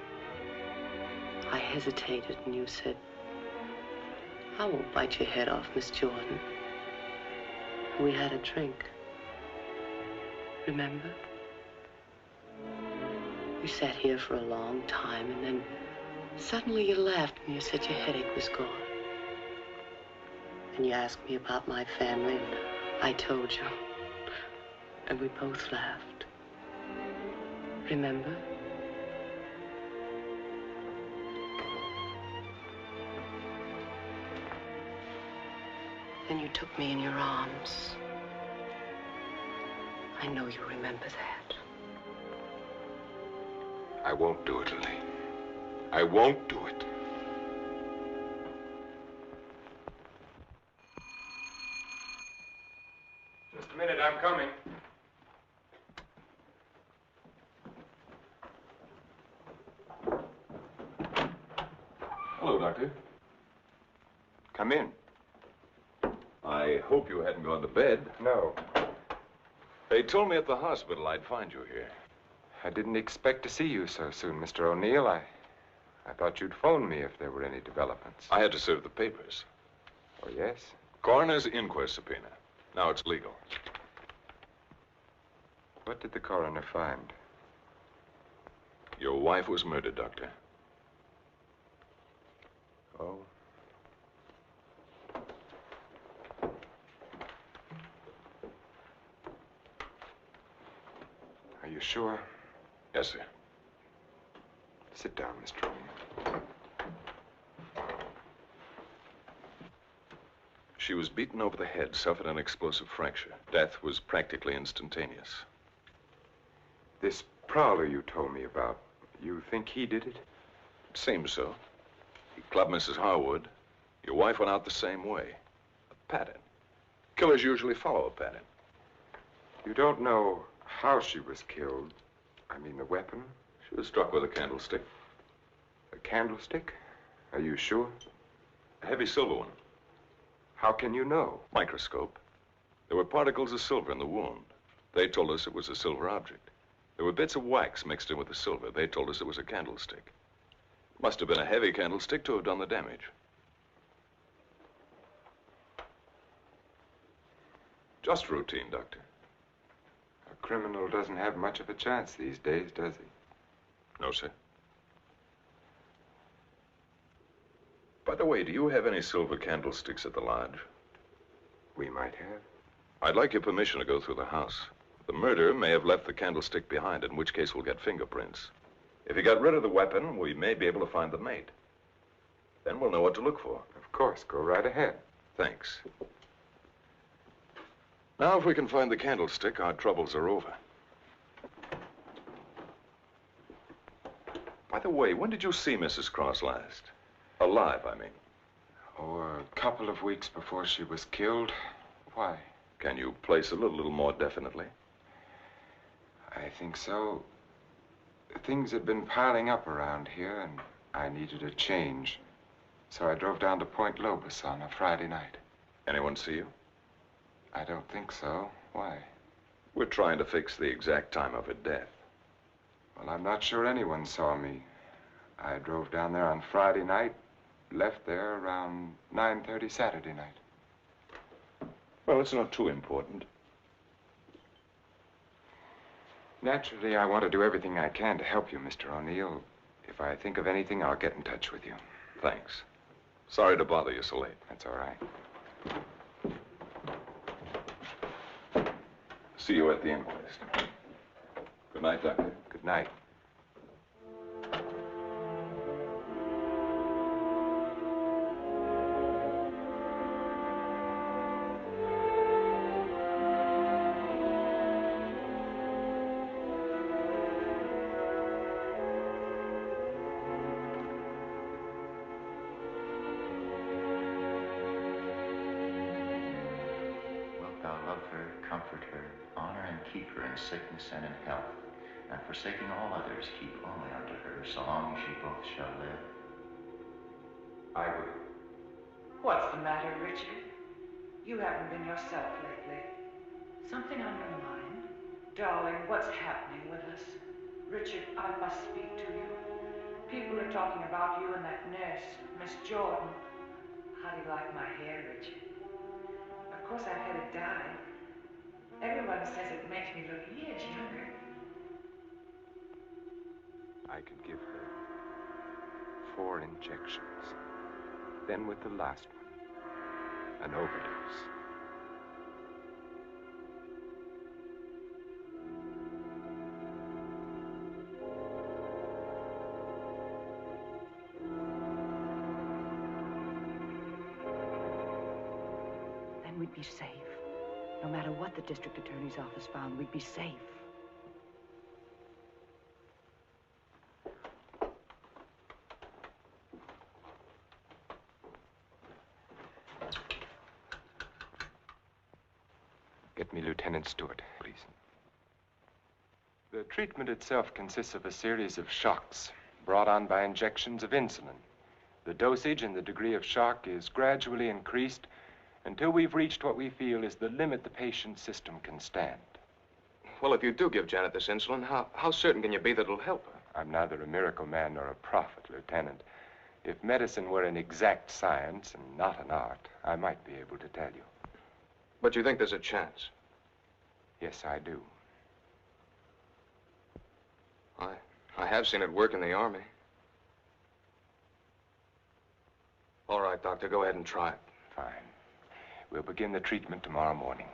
I hesitated and you said, "I won't bite your head off, Miss Jordan." And we had a drink. Remember? You sat here for a long time and then suddenly you laughed and you said your headache was gone. And you asked me about my family and I told you. And we both laughed. Remember? Then you took me in your arms. I know you remember that. I won't do it, Lily. I won't do it. Just a minute, I'm coming. Hello, Doctor. Come in. I hope you hadn't gone to bed. No. They told me at the hospital I'd find you here. I didn't expect to see you so soon, Mr. O'Neill. I thought you'd phone me if there were any developments. I had to serve the papers. Oh, yes? Coroner's inquest subpoena. Now it's legal. What did the coroner find? Your wife was murdered, Doctor. Oh. Are you sure? Yes, sir. Sit down, Mr. O'Neill. She was beaten over the head, suffered an explosive fracture. Death was practically instantaneous. This prowler you told me about, you think he did it? It seems so. He clubbed Mrs. Harwood. Your wife went out the same way. A pattern. Killers usually follow a pattern. You don't know how she was killed? I mean, the weapon? She was struck with a candlestick. A candlestick? Are you sure? A heavy silver one. How can you know? Microscope. There were particles of silver in the wound. They told us it was a silver object. There were bits of wax mixed in with the silver. They told us it was a candlestick. It must have been a heavy candlestick to have done the damage. Just routine, Doctor. A criminal doesn't have much of a chance these days, does he? No, sir. By the way, do you have any silver candlesticks at the lodge? We might have. I'd like your permission to go through the house. The murderer may have left the candlestick behind, in which case we'll get fingerprints. If he got rid of the weapon, we may be able to find the mate. Then we'll know what to look for. Of course, go right ahead. Thanks. Now, if we can find the candlestick, our troubles are over. By the way, when did you see Mrs. Cross last? Alive, I mean. Oh, a couple of weeks before she was killed. Why? Can you place it a little more definitely? I think so. Things had been piling up around here, and I needed a change. So I drove down to Point Lobos on a Friday night. Anyone see you? I don't think so. Why? We're trying to fix the exact time of her death. Well, I'm not sure anyone saw me. I drove down there on Friday night, left there around 9:30 Saturday night. Well, it's not too important. Naturally, I want to do everything I can to help you, Mr. O'Neill. If I think of anything, I'll get in touch with you. Thanks. Sorry to bother you so late. That's all right. See you at the inquest. Good night, Doctor. Good night. Thou love her, comfort her, honor and keep her in sickness and in health, and forsaking all others, keep only unto her, so long as ye both shall live. I will. What's the matter, Richard? You haven't been yourself lately. Something on your mind? Darling, what's happening with us? Richard, I must speak to you. People are talking about you and that nurse, Miss Jordan. How do you like my hair, Richard? Of course, I've had it dyed. Everyone says it makes me look years younger. I could give her 4 injections. Then with the last one, an overdose. Then we'd be safe. No matter what the district attorney's office found, we'd be safe. Get me Lieutenant Stewart, please. The treatment itself consists of a series of shocks brought on by injections of insulin. The dosage and the degree of shock is gradually increased until we've reached what we feel is the limit the patient's system can stand. Well, if you do give Janet this insulin, how certain can you be that it'll help her? I'm neither a miracle man nor a prophet, Lieutenant. If medicine were an exact science and not an art, I might be able to tell you. But you think there's a chance? Yes, I do. I have seen it work in the Army. All right, Doctor, go ahead and try it. Fine. We'll begin the treatment tomorrow morning.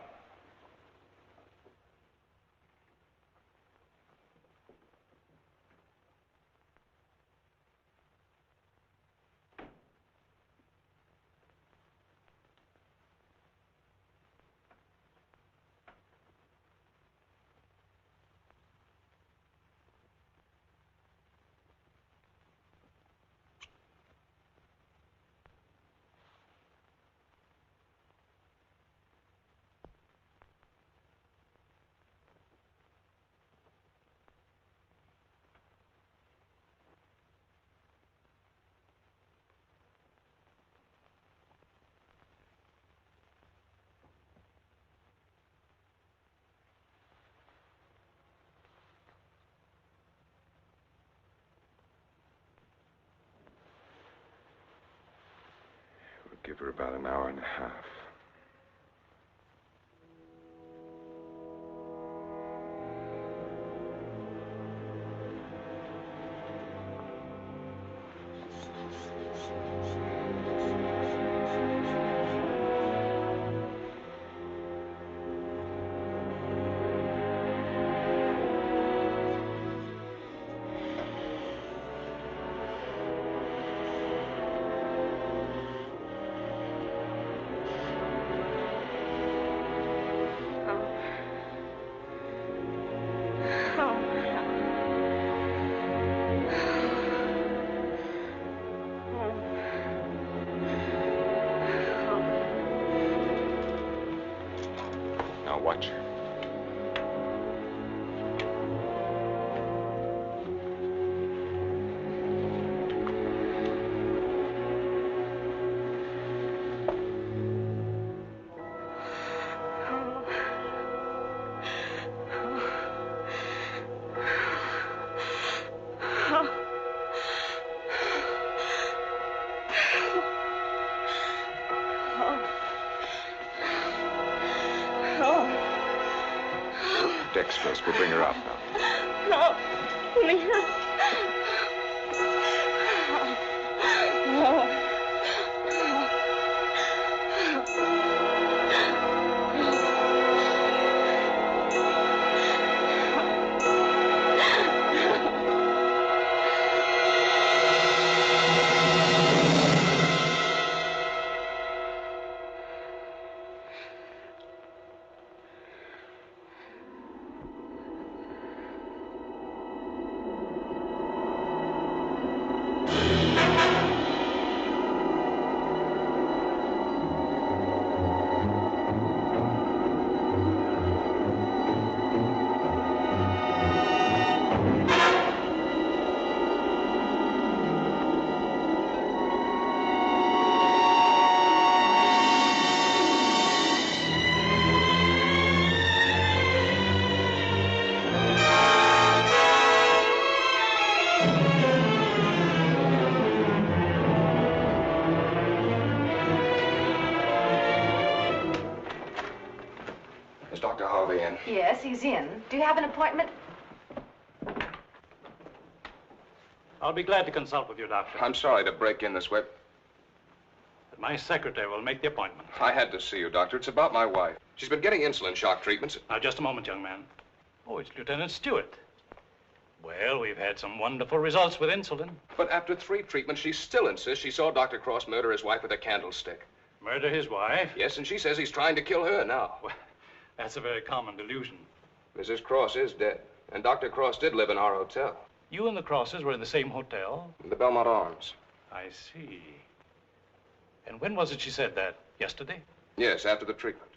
Give her about an hour and a half. Watch her. Dextrose will bring her up now. No, please. he's in. Do you have an appointment? I'll be glad to consult with you, Doctor. I'm sorry to break in this way. But my secretary will make the appointment. I had to see you, Doctor. It's about my wife. She's been getting insulin shock treatments. Now, just a moment, young man. Oh, it's Lieutenant Stewart. Well, we've had some wonderful results with insulin. But after 3 treatments, she still insists she saw Dr. Cross murder his wife with a candlestick. Murder his wife? Yes, and she says he's trying to kill her now. Well, that's a very common delusion. Mrs. Cross is dead, and Dr. Cross did live in our hotel. You and the Crosses were in the same hotel? The Belmont Arms. I see. And when was it she said that? Yesterday? Yes, after the treatment.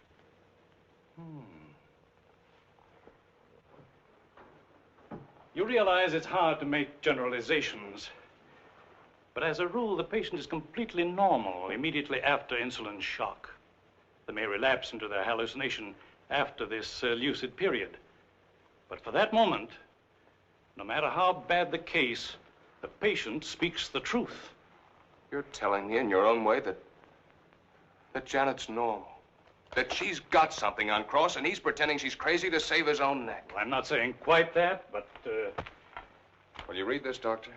You realize it's hard to make generalizations. But as a rule, the patient is completely normal immediately after insulin shock. They may relapse into their hallucination after this lucid period. But for that moment, no matter how bad the case, the patient speaks the truth. You're telling me in your own way that Janet's normal. That she's got something on Cross, and he's pretending she's crazy to save his own neck. Well, I'm not saying quite that, but, Will you read this, Doctor?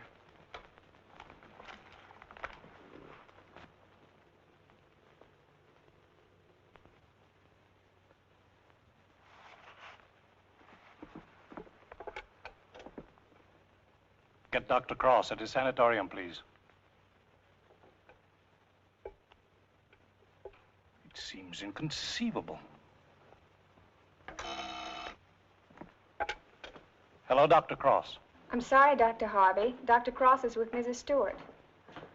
Get Dr. Cross at his sanatorium, please. It seems inconceivable. Hello, Dr. Cross. I'm sorry, Dr. Harvey. Dr. Cross is with Mrs. Stewart.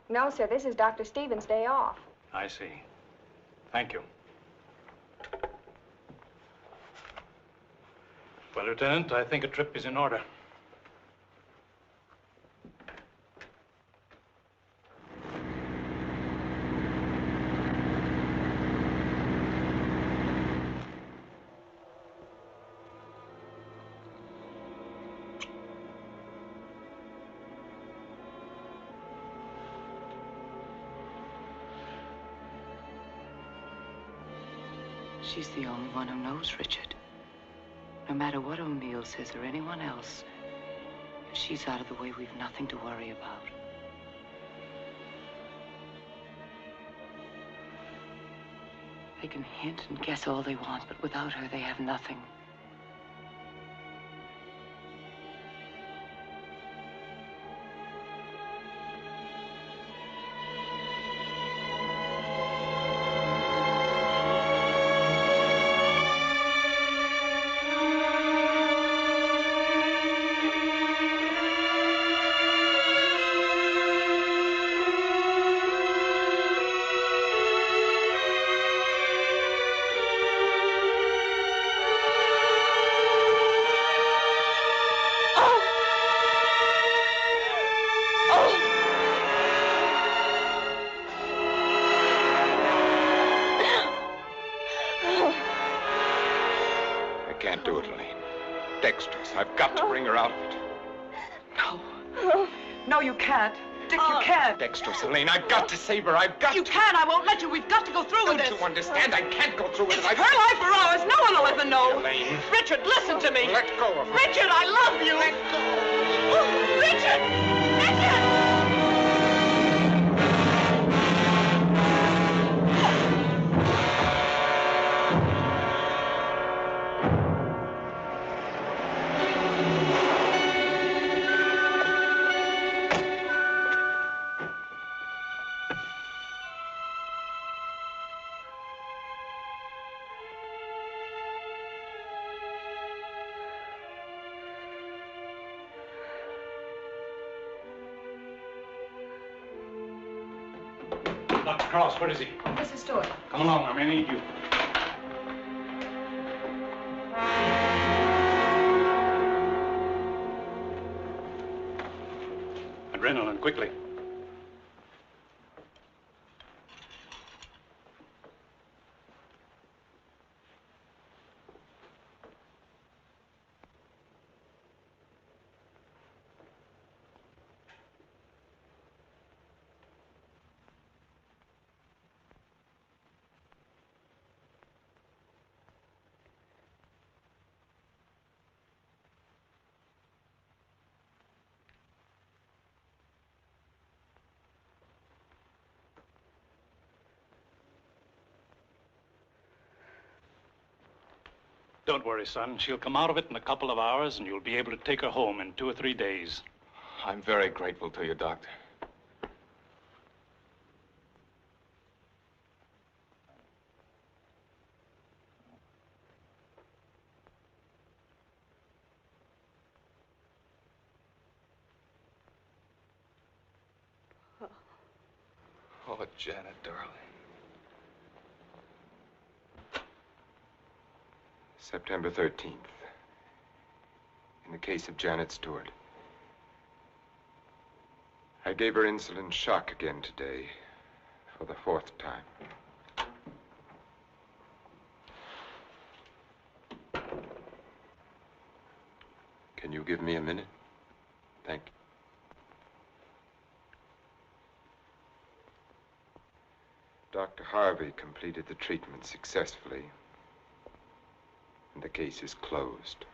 No, sir, this is Dr. Stevens' day off. I see. Thank you. Well, Lieutenant, I think a trip is in order. She's the only one who knows Richard. No matter what O'Neill says or anyone else, if she's out of the way, we've nothing to worry about. They can hint and guess all they want, but without her, they have nothing. I've got to bring her out of it. No. No, you can't. Dick, you can't. Dexterous, Elaine, I've got to save her. I've got You can. I won't let you. We've got to go through with this. Don't you understand? I can't go through with it. It's her life or ours. No one will ever know. Elaine. Richard, listen to me. Let go of her. Richard, I love you. Let go. Oh, Richard! Richard! Dr. Cross, where is he? Mrs. Stewart. Come along, I may need you. Adrenaline, quickly. Don't worry, son. She'll come out of it in a couple of hours, and you'll be able to take her home in 2 or 3 days. I'm very grateful to you, Doctor. Oh, Janet, darling. September 13th. In the case of Janet Stewart. I gave her insulin shock again today, for the 4th time. Can you give me a minute? Thank you. Dr. Harvey completed the treatment successfully, and the case is closed.